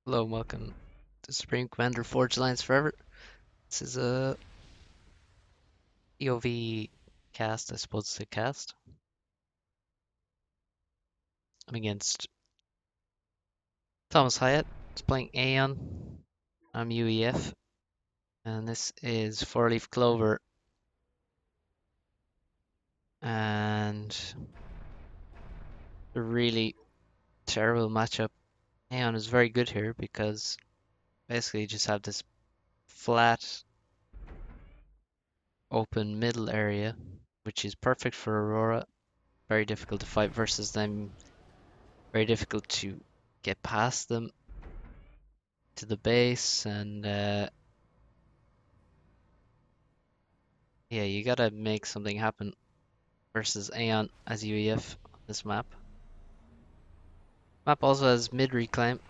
Hello and welcome to Supreme Commander Forge Alliance Forever. This is a EOV cast, I suppose it's a cast. I'm against ThomasHiatt. He's playing Aeon. I'm UEF. And this is 4-leaf Clover. And a really terrible matchup. Aeon is very good here because basically you just have this flat, open middle area, which is perfect for Aurora. Very difficult to fight versus them. Very difficult to get past them to the base, and yeah, you gotta make something happen versus Aeon as UEF on this map. Map also has mid reclaim,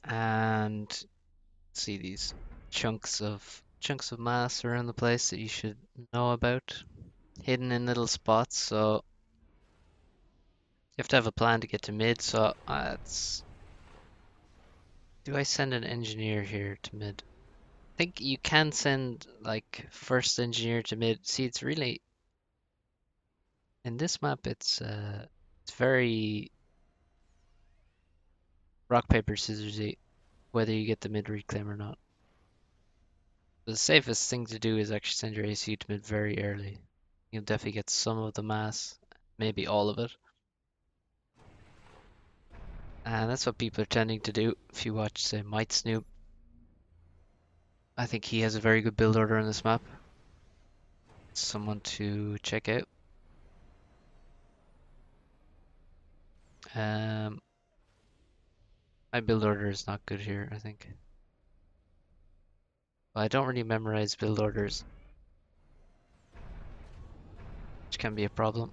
and see these chunks of mass around the place that you should know about, hidden in little spots. So you have to have a plan to get to mid. So do I send an engineer here to mid? I think you can send like first engineer to mid. See, it's really in this map. It's very rock paper scissorsy whether you get the mid reclaim or not. The safest thing to do is actually send your AC to mid very early. You'll definitely get some of the mass, maybe all of it. And that's what people are tending to do. If you watch, say, Might Snoop, I think he has a very good build order on this map. Someone to check out. Um, my build order is not good here, I think. But I don't really memorize build orders, which can be a problem.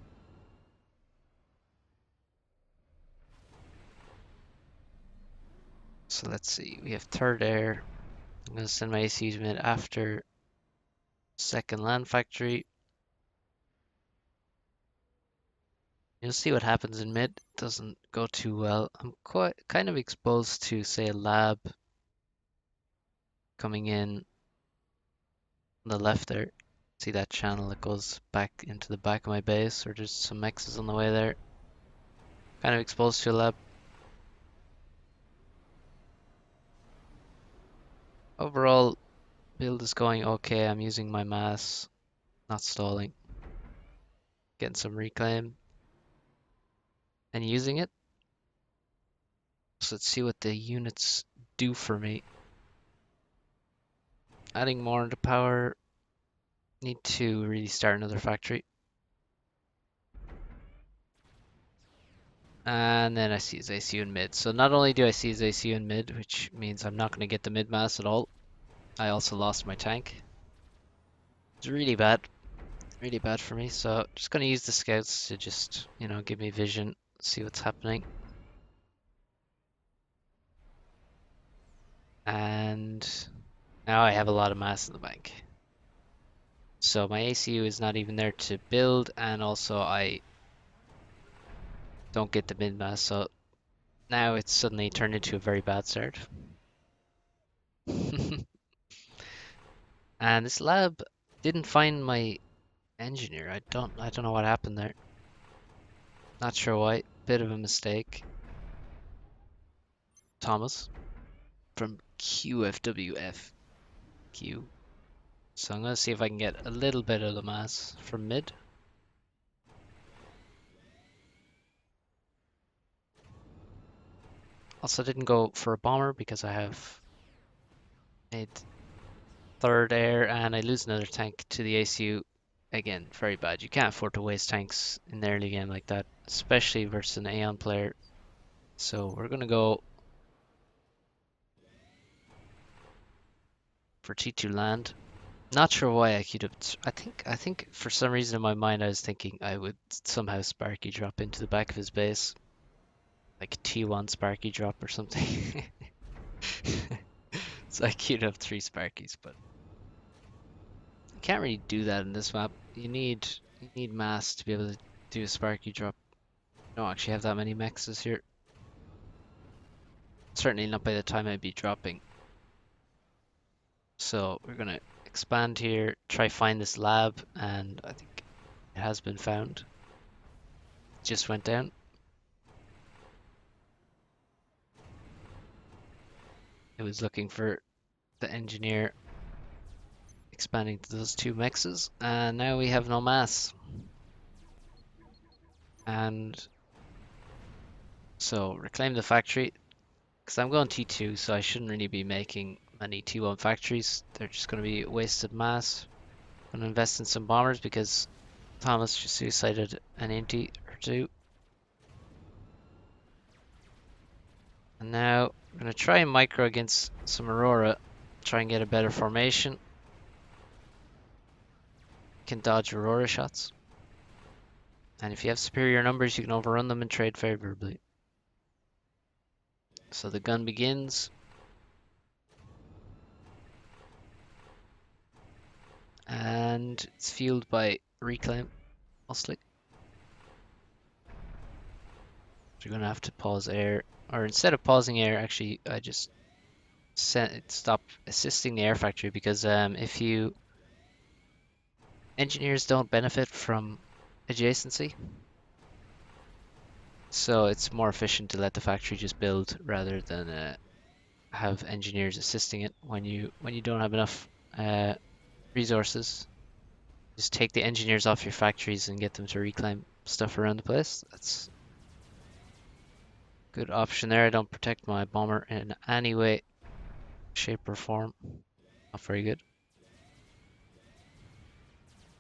So let's see, we have third air. I'm going to send my AC to mid after second land factory. You'll see what happens in mid. Doesn't go too well. I'm quite kind of exposed to, say, a lab coming in on the left there. See that channel that goes back into the back of my base, or there's some mexes on the way there. Kind of exposed to a lab. Overall, build is going okay. I'm using my mass, not stalling. Getting some reclaim and using it. So let's see what the units do for me. Adding more into power. Need to really start another factory. And then I see his ACU in mid. So not only do I see his ACU in mid, which means I'm not going to get the mid mass at all, I also lost my tank. It's really bad for me. So just going to use the scouts to just, give me vision, see what's happening. And now I have a lot of mass in the bank. So my ACU is not even there to build, and also I don't get the mid mass. So now it's suddenly turned into a very bad start. And this lab didn't find my engineer. I don't know what happened there. Not sure why. Bit of a mistake. Thomas from QFWFQ. So I'm gonna see if I can get a little bit of the mass from mid. Also didn't go for a bomber because I have made third air and I lose another tank to the ACU. Again, very bad. You can't afford to waste tanks in the early game like that, especially versus an Aeon player. So we're gonna go for T2 land. Not sure why I queued up. I think for some reason in my mind I was thinking I would somehow Sparky drop into the back of his base, like T1 Sparky drop or something. So I queued up 3 Sparkies, but you can't really do that in this map. You need mass to be able to do a Sparky drop. I don't actually have that many mexes here. Certainly not by the time I'd be dropping. So we're gonna expand here, try find this lab, and I think it has been found. Just went down. It was looking for the engineer expanding to those two mexes, and now we have no mass. And so reclaim the factory, because I'm going T2, so I shouldn't really be making many T1 factories. They're just going to be wasted mass. I'm going to invest in some bombers because Thomas just suicided an empty or two. And now I'm going to try and micro against some Aurora, try and get a better formation. Can dodge Aurora shots. And if you have superior numbers, you can overrun them and trade favorably. So the gun begins. And it's fueled by reclaim, mostly. So you're going to have to pause air. Or instead of pausing air, actually, I just stop assisting the air factory because if you... Engineers don't benefit from adjacency. So it's more efficient to let the factory just build rather than have engineers assisting it when you don't have enough resources. Just take the engineers off your factories and get them to reclaim stuff around the place. That's a good option there. I don't protect my bomber in any way, shape or form. Not very good.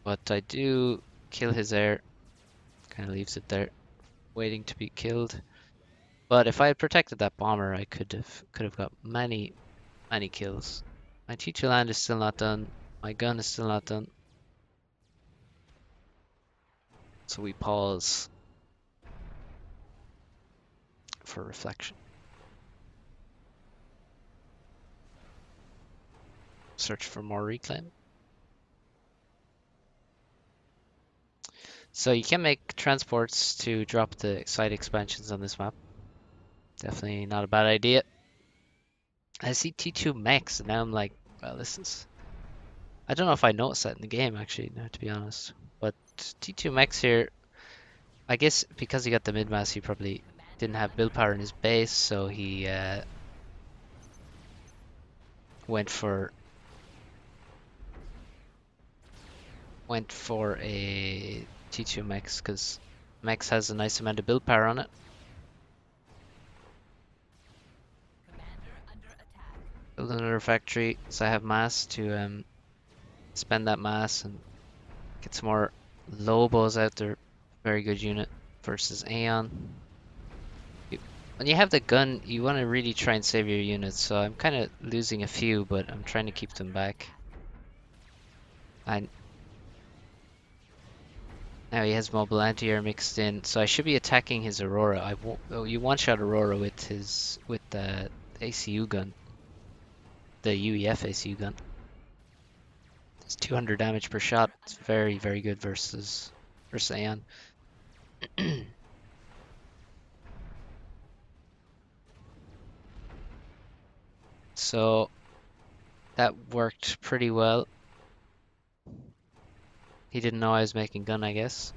But I do kill his air. Kind of leaves it there, waiting to be killed. But if I had protected that bomber, I could have got many kills. My T2 land is still not done. My gun is still not done. So we pause for reflection. Search for more reclaim. So you can make transports to drop the side expansions on this map. Definitely not a bad idea. I see T2 mechs and now I'm like, well, this is... I don't know if I noticed that in the game actually, no, to be honest. But T2 mechs here, I guess because he got the mid-mass, he probably didn't have build power in his base, so he went for a T2 mechs because mechs has a nice amount of build power on it. Build another factory so I have mass to spend that mass and get some more Lobos out there. Very good unit versus Aeon. When you have the gun, you want to really try and save your units, so I'm kind of losing a few, but I'm trying to keep them back. And now he has mobile anti-air mixed in, so I should be attacking his Aurora. I won't. Oh, you one-shot Aurora with the ACU gun, the UEF ACU gun. It's 200 damage per shot. It's very good versus Aeon. So that worked pretty well. He didn't know I was making gun, I guess.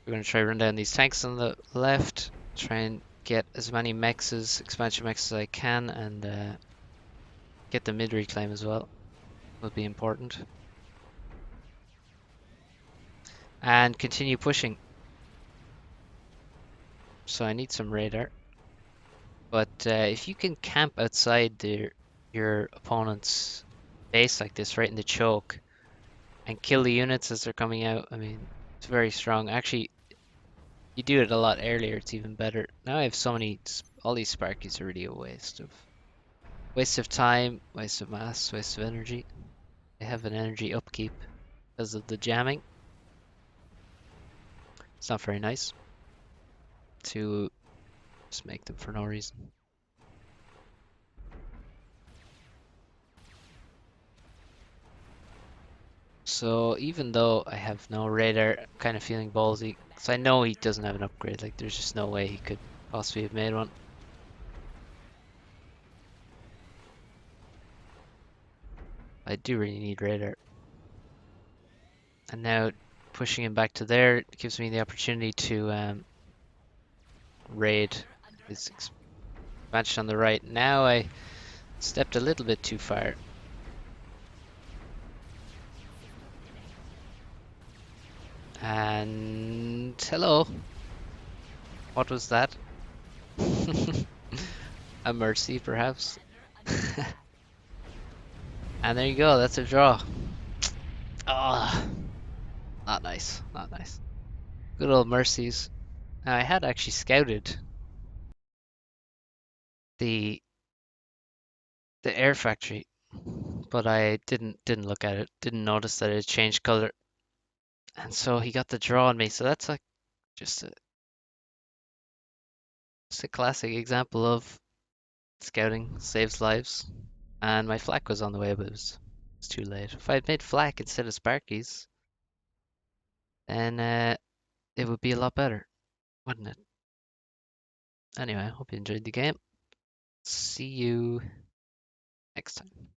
We're going to try to run down these tanks on the left, try and get as many mexes, expansion mechs as I can, and get the mid reclaim as well. Will be important. And continue pushing. So I need some radar. But if you can camp outside your opponent's base like this, right in the choke, and kill the units as they're coming out, I mean, it's very strong. Actually, you do it a lot earlier, it's even better. Now I have so many, all these Sparkies are really a waste of time, waste of mass, waste of energy. They have an energy upkeep because of the jamming. It's not very nice to just make them for no reason. So even though I have no radar, I'm kind of feeling ballsy. Because I know he doesn't have an upgrade. Like, there's just no way he could possibly have made one. I do really need radar. And now pushing him back to there gives me the opportunity to raid his expansion on the right. Now I stepped a little bit too far. And hello. What was that? A mercy, perhaps? And there you go, that's a draw. Ah, not nice, not nice. Good old mercies. Now, I had actually scouted the air factory, but I didn't look at it. Didn't notice that it had changed color, and so he got the draw on me. So that's like just a, just a classic example of scouting saves lives. And my flak was on the way, but it's too late. If I had made flak instead of Sparkies, then it would be a lot better, wouldn't it? Anyway, I hope you enjoyed the game. See you next time.